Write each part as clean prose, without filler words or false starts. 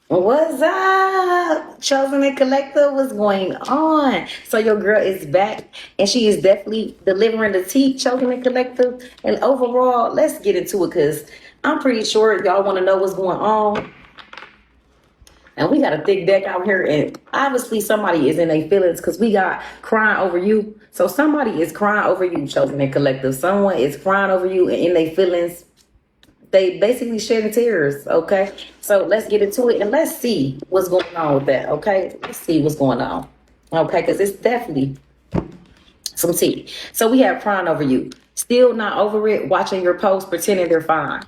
What's up? Chosen and Collective, what's going on? So your girl is back and she is definitely delivering the tea, Chosen and Collective. And overall, let's get into it because I'm pretty sure y'all want to know what's going on. And we got a thick deck out here, and obviously somebody is in their feelings because we got crying over you. So somebody is crying over you, Chosen and Collective. Someone is crying over you and in their feelings. They basically shedding tears, okay? So let's get into it and let's see what's going on with that, okay? Let's see what's going on, okay? Because it's definitely some tea. So we have crying over you. Still not over it, watching your posts, pretending they're fine.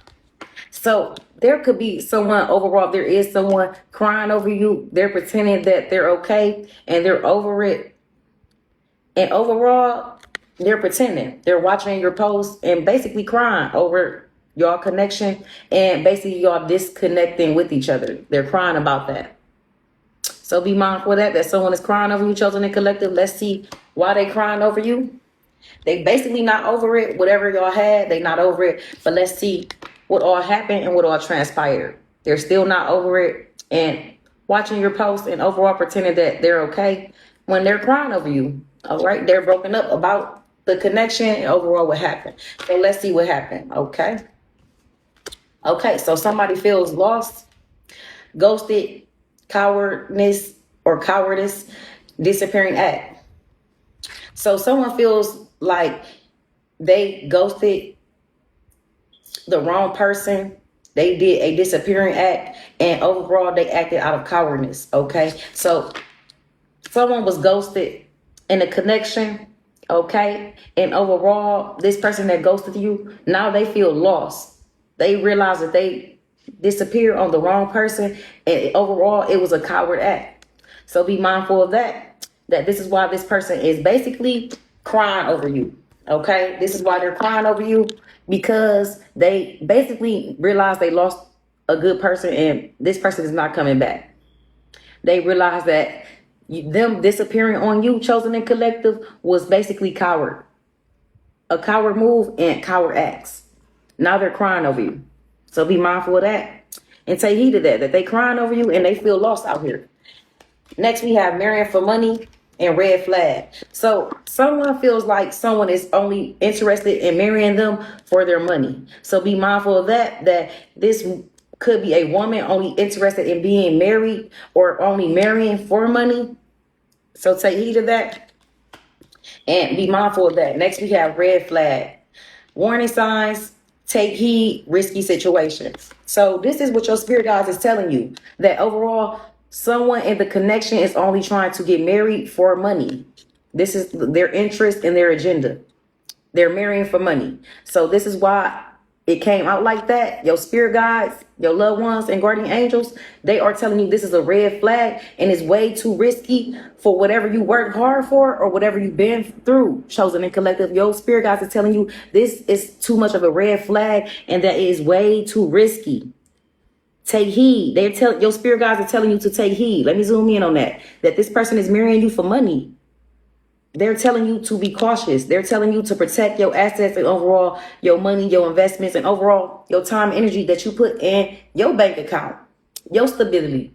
So there could be someone overall, there is someone crying over you. They're pretending that they're okay and they're over it. And overall, they're pretending. They're watching your posts and basically crying over y'all connection and basically y'all disconnecting with each other. They're crying about that. So be mindful of that someone is crying over you, Chosen and Collective. Let's see why they crying over you. They basically not over it. Whatever y'all had, they not over it. But let's see what all happened and what all transpired. They're still not over it and watching your posts and overall pretending that they're okay when they're crying over you. All right, they're broken up about the connection and overall what happened. So let's see what happened. Okay. Okay, so somebody feels lost, ghosted, cowardness or cowardice, disappearing act. So someone feels like they ghosted the wrong person. They did a disappearing act and overall they acted out of cowardness. Okay. So someone was ghosted in a connection. Okay. And overall, this person that ghosted you, now they feel lost. They realize that they disappeared on the wrong person. And overall, it was a coward act. So be mindful of that. That this is why this person is basically crying over you. Okay. This is why they're crying over you because they basically realize they lost a good person and this person is not coming back. They realize that them disappearing on you, Chosen and Collective, was basically a coward move and coward acts. Now they're crying over you. So be mindful of that and take heed of that they crying over you and they feel lost out here. Next, we have marrying for money and red flag. So someone feels like someone is only interested in marrying them for their money. So be mindful of that this could be a woman only interested in being married or only marrying for money. So take heed of that and be mindful of that. Next, we have red flag. Warning signs, take heed, risky situations. So this is what your spirit guides is telling you, that overall, someone in the connection is only trying to get married for money. This is their interest and their agenda. They're marrying for money. So this is why it came out like that. Your spirit guides, your loved ones and guardian angels, they are telling you this is a red flag and it's way too risky for whatever you worked hard for or whatever you've been through. Chosen and Collective, your spirit guides are telling you this is too much of a red flag and that it is way too risky. Take heed. Your spirit guides are telling you to take heed. Let me zoom in on that. That this person is marrying you for money. They're telling you to be cautious. They're telling you to protect your assets and overall your money, your investments, and overall your time and energy that you put in your bank account, your stability,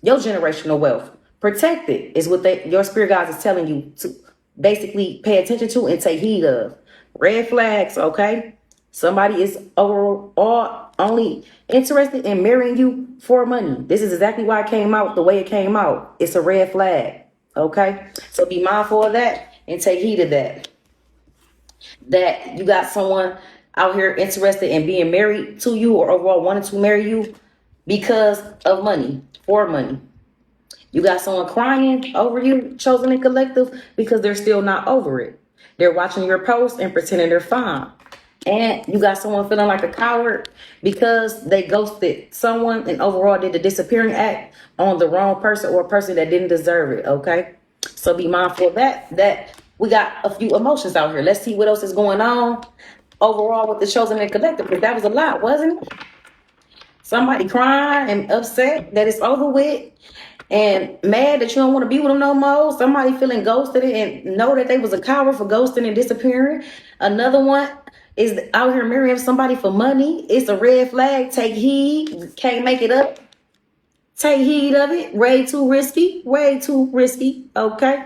your generational wealth. Protect it is what your spirit guides is telling you to basically pay attention to and take heed of. Red flags, okay? Somebody is overall only interested in marrying you for money. This is exactly why it came out the way it came out. It's a red flag. Okay, so be mindful of that and take heed of that. That you got someone out here interested in being married to you or overall wanting to marry you because of money, for money. You got someone crying over you, Chosen and Collective, because they're still not over it. They're watching your posts and pretending they're fine. And you got someone feeling like a coward because they ghosted someone and overall did the disappearing act on the wrong person or a person that didn't deserve it. Okay. So be mindful of that we got a few emotions out here. Let's see what else is going on overall with the Chosen and Collective, because that was a lot, wasn't it? Somebody crying and upset that it's over with and mad that you don't want to be with them no more. Somebody feeling ghosted and know that they was a coward for ghosting and disappearing. Another one is out here marrying somebody for money. It's a red flag. Take heed. Can't make it up. Take heed of it. Way too risky. Way too risky. Okay.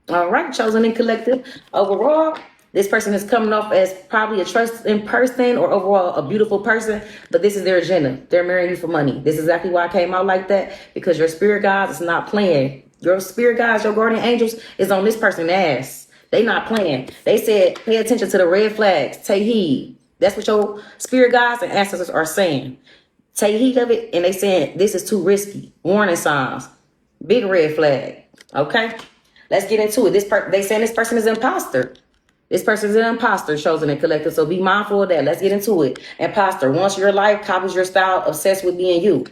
All right, chosen and collective. Overall, this person is coming off as probably a trusting person or overall a beautiful person, but this is their agenda. They're marrying you for money. This is exactly why I came out like that, because your spirit guides is not playing. Your spirit guides, your guardian angels is on this person's ass. They not playing. They said, pay attention to the red flags. Take heed. That's what your spirit guides and ancestors are saying. Take heed of it, and they saying this is too risky. Warning signs. Big red flag. Okay? Let's get into it. They saying this person is an imposter. This person is an imposter, chosen and collective. So be mindful of that. Let's get into it. Imposter. Wants your life, copies your style, obsessed with being you.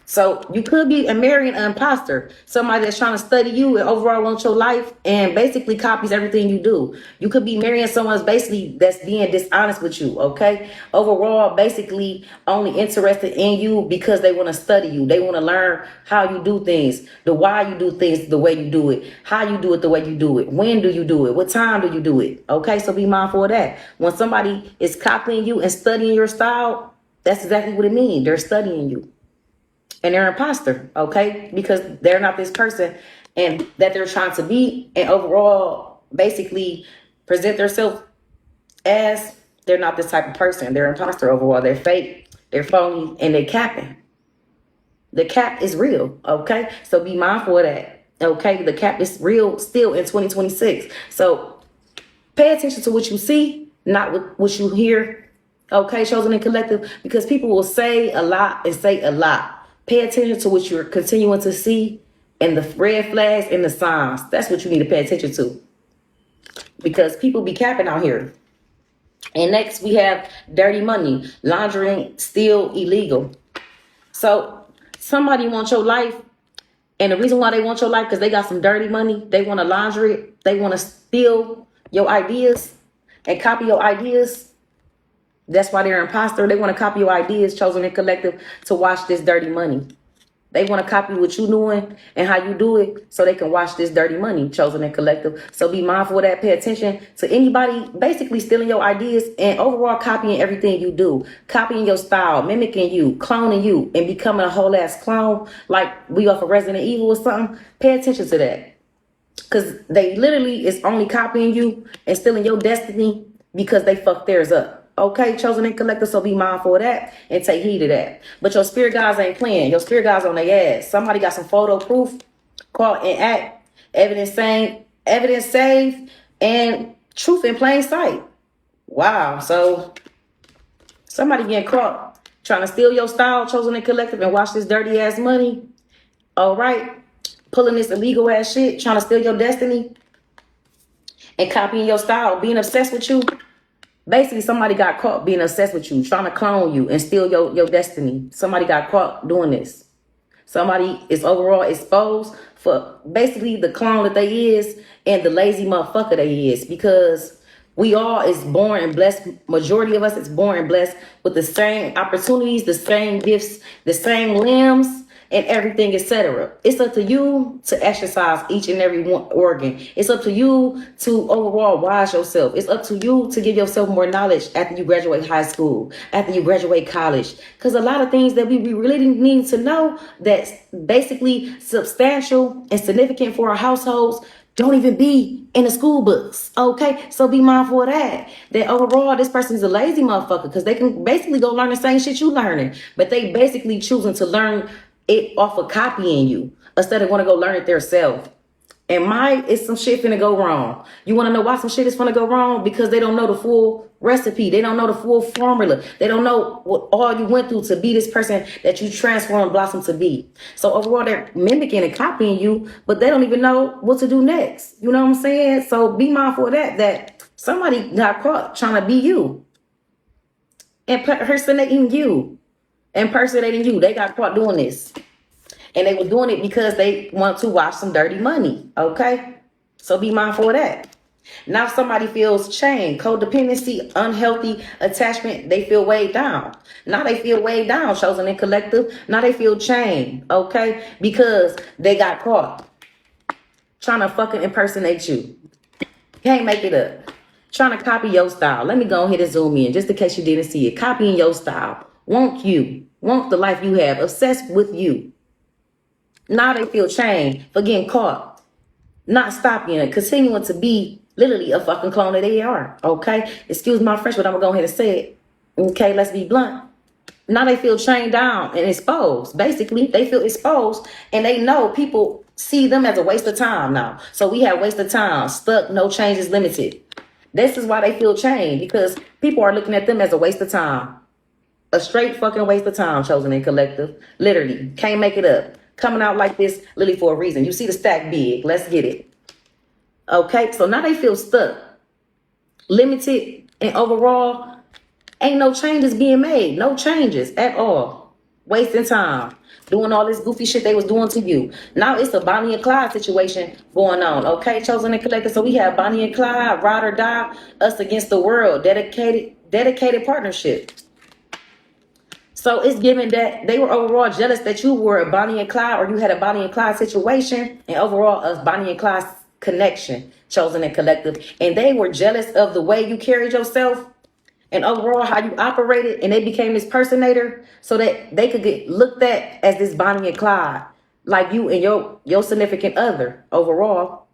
So you could be marrying an imposter, somebody that's trying to study you and overall want your life and basically copies everything you do. You could be marrying someone that's basically that's being dishonest with you, okay? Overall, basically only interested in you because they want to study you. They want to learn how you do things, the why you do things the way you do it, how you do it the way you do it, when do you do it, what time do you do it, okay? So be mindful of that. When somebody is copying you and studying your style, that's exactly what it means. They're studying you. And they're an imposter, okay? Because they're not this person and that they're trying to be, and overall basically present themselves as they're not this type of person. They're an imposter overall. They're fake, they're phony, and they're capping. The cap is real, okay? So be mindful of that, okay? The cap is real still in 2026. So pay attention to what you see, not what you hear, okay, chosen and collective, because people will say a lot and say a lot. Pay attention to what you're continuing to see and the red flags and the signs. That's what you need to pay attention to, because people be capping out here. And next we have dirty money, laundering, still illegal. So somebody wants your life, and the reason why they want your life because they got some dirty money. They want to launder it. They want to steal your ideas and copy your ideas. That's why they're an imposter. They want to copy your ideas, chosen and collective, to watch this dirty money. They want to copy what you doing and how you do it so they can watch this dirty money, chosen and collective. So be mindful of that. Pay attention to anybody basically stealing your ideas and overall copying everything you do, copying your style, mimicking you, cloning you, and becoming a whole ass clone like we off of Resident Evil or something. Pay attention to that, because they literally is only copying you and stealing your destiny because they fucked theirs up. Okay, chosen and collector, so be mindful of that and take heed of that. But your spirit guides ain't playing. Your spirit guides on their ass. Somebody got some photo proof, caught in act, evidence saved, and truth in plain sight. Wow. So somebody getting caught trying to steal your style, chosen and collective, and watch this dirty ass money. All right. Pulling this illegal ass shit, trying to steal your destiny and copying your style, being obsessed with you. Basically, somebody got caught being obsessed with you, trying to clone you and steal your destiny. Somebody got caught doing this. Somebody is overall exposed for basically the clone that they is and the lazy motherfucker they is, because we all is born and blessed. Majority of us is born and blessed with the same opportunities, the same gifts, the same limbs, and everything, etc. It's up to you to exercise each and every one organ. It's up to you to overall wise yourself. It's up to you to give yourself more knowledge after you graduate high school, after you graduate college. Because a lot of things that we really need to know that's basically substantial and significant for our households don't even be in the school books, okay? So be mindful of that. That overall, this person's a lazy motherfucker, because they can basically go learn the same shit you learning, but they basically choosing to learn it off of copying you instead of want to go learn it themselves. And it's some shit finna go wrong. You want to know why some shit is finna go wrong? Because they don't know the full recipe. They don't know the full formula. They don't know what all you went through to be this person that you transform and blossom to be. So overall, they're mimicking and copying you, but they don't even know what to do next. You know what I'm saying? So be mindful of that somebody got caught trying to be you and impersonating you. Impersonating you. They got caught doing this. And they were doing it because they want to watch some dirty money. Okay? So be mindful of that. Now somebody feels chained, codependency, unhealthy attachment. They feel weighed down. Now they feel weighed down, chosen and collective. Now they feel chained. Okay? Because they got caught trying to fucking impersonate you. Can't make it up. Trying to copy your style. Let me go ahead and zoom in just in case you didn't see it. Copying your style. Want you. Want the life you have. Obsessed with you. Now they feel shamed for getting caught, not stopping it, continuing to be literally a fucking clone that they are. Okay? Excuse my French, but I'm gonna go ahead and say it. Okay, let's be blunt. Now they feel chained down and exposed. Basically, they feel exposed and they know people see them as a waste of time now. So we have waste of time, stuck, no changes, limited. This is why they feel chained, because people are looking at them as a waste of time. A straight fucking waste of time, Chosen and Collective. Literally, can't make it up. Coming out like this, literally for a reason. You see the stack big. Let's get it. Okay, so now they feel stuck, limited, and overall, ain't no changes being made. No changes at all. Wasting time. Doing all this goofy shit they was doing to you. Now it's a Bonnie and Clyde situation going on. Okay, Chosen and Collective. So we have Bonnie and Clyde, ride or die, us against the world. Dedicated partnership. So it's given that they were overall jealous that you were a Bonnie and Clyde, or you had a Bonnie and Clyde situation, and overall a Bonnie and Clyde connection, Chosen and Collective. And they were jealous of the way you carried yourself and overall how you operated, and they became this personator so that they could get looked at as this Bonnie and Clyde, like you and your significant other. Overall,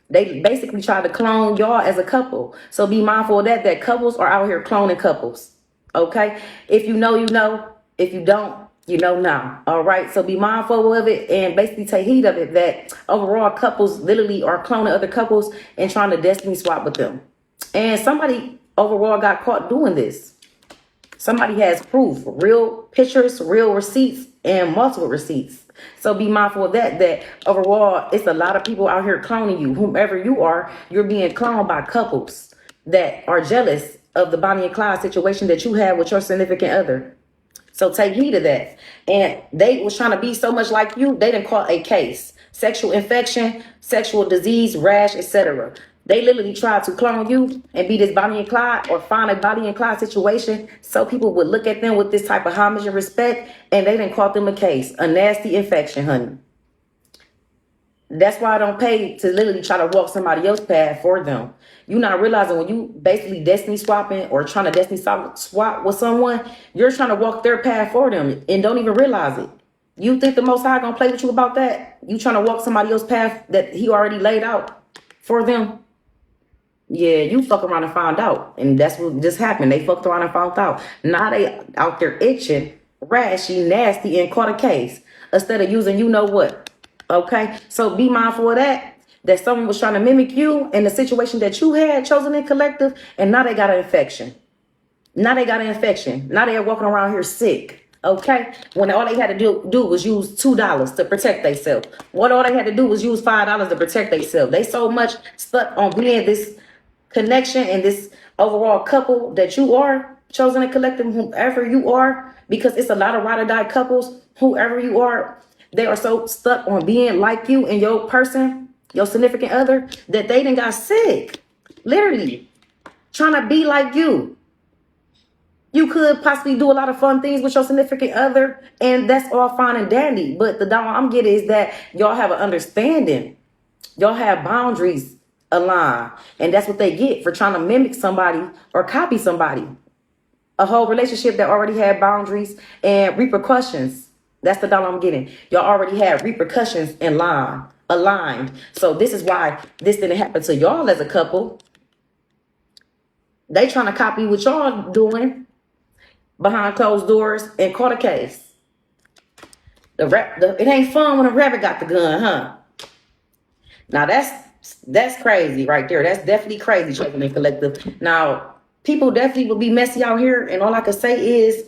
they basically tried to clone y'all as a couple. So be mindful of that couples are out here cloning couples. Okay? If you know, you know. If you don't, you know now. All right? So be mindful of it and basically take heed of it, that overall couples literally are cloning other couples and trying to destiny swap with them. And somebody overall got caught doing this. Somebody has proof, real pictures, real receipts, and multiple receipts. So be mindful of that overall, it's a lot of people out here cloning you. Whomever you are, you're being cloned by couples that are jealous of the Bonnie and Clyde situation that you had with your significant other. So take heed of that. And they was trying to be so much like you, they didn't caught a case. Sexual infection, sexual disease, rash, etc. They literally tried to clone you and be this Bonnie and Clyde, or find a Bonnie and Clyde situation so people would look at them with this type of homage and respect, and they didn't call them a case. A nasty infection, honey. That's why I don't pay to literally try to walk somebody else's path for them. You're not realizing when you basically destiny swapping or trying to destiny swap with someone, you're trying to walk their path for them and don't even realize it. You think the Most High gonna play with you about that? You trying to walk somebody else's path that he already laid out for them? Yeah, you fuck around and found out. And that's what just happened. They fucked around and found out. Now they out there itching, rashy, nasty, and caught a case instead of using you know what. Okay? So be mindful of that someone was trying to mimic you in the situation that you had, Chosen and Collective, and now they got an infection. Now they are walking around here sick. Okay? When all they had to do was use $2 to protect themselves. What all they had to do was use $5 to protect themselves. They so much stuck on being this connection and this overall couple that you are, Chosen and Collective, whoever you are, because it's a lot of ride or die couples, whoever you are, they are so stuck on being like you and your person, your significant other, that they done got sick. Literally. Trying to be like you. You could possibly do a lot of fun things with your significant other, and that's all fine and dandy. But the down I'm getting is that y'all have an understanding. Y'all have boundaries aligned. And that's what they get for trying to mimic somebody or copy somebody. A whole relationship that already had boundaries and repercussions. That's the dollar I'm getting. Y'all already had repercussions in line, aligned. So this is why this didn't happen to y'all as a couple. They trying to copy what y'all doing behind closed doors and caught a case. It ain't fun when a rabbit got the gun, huh? Now that's crazy right there. That's definitely crazy, Chosen and Collective. Now, people definitely will be messy out here, and all I can say is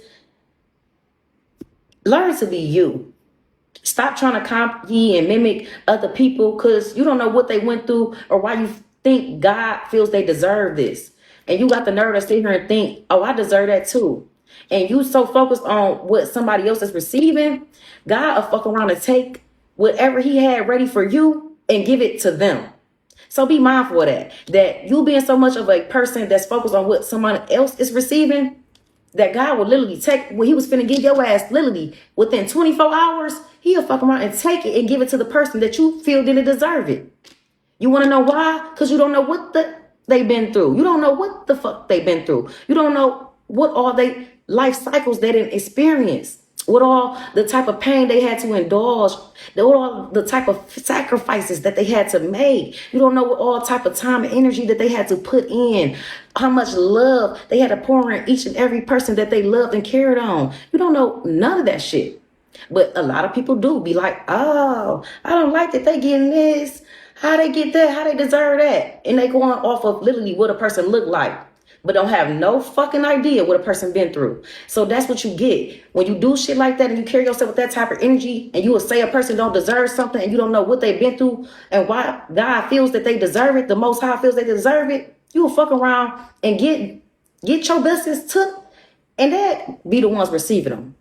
learn to be you. Stop trying to copy and mimic other people, because you don't know what they went through or why you think God feels they deserve this. And you got the nerve to sit here and think, oh, I deserve that too. And you so focused on what somebody else is receiving, God will fuck around and take whatever he had ready for you and give it to them. So be mindful of that you being so much of a person that's focused on what someone else is receiving, that God will literally take what he was finna give your ass literally within 24 hours, he'll fuck around and take it and give it to the person that you feel didn't deserve it. You want to know why? Because you don't know what they've been through. You don't know what the fuck they've been through. You don't know what all they life cycles they didn't experience. with all the type of pain they had to indulge, with all the type of sacrifices that they had to make. You don't know what all type of time and energy that they had to put in, how much love they had to pour in each and every person that they loved and cared on. You don't know none of that shit. But a lot of people do be like, oh, I don't like that they getting this. How they get that? How they deserve that? And they going off of literally what a person look like, but don't have no fucking idea what a person been through. So that's what you get when you do shit like that and you carry yourself with that type of energy, and you will say a person don't deserve something and you don't know what they've been through and why God feels that they deserve it, the Most High feels they deserve it. You will fuck around and get your blessings took, and that be the ones receiving them.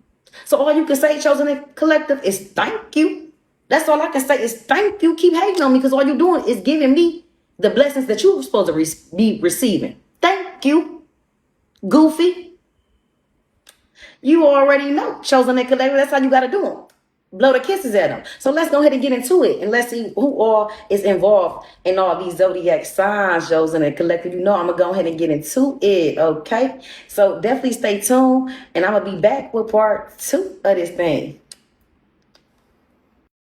So all you can say, Chosen Collective, is thank you. That's all I can say is thank you. Keep hating on me, because all you're doing is giving me the blessings that you're supposed to be receiving. Thank you, Goofy. You already know, Chosen Collective. That's how you got to do them. Blow the kisses at them. So let's go ahead and get into it, and let's see who all is involved in all these zodiac signs, Chosen Collective. You know I'm going to go ahead and get into it, okay? So definitely stay tuned, and I'm going to be back with part 2 of this thing.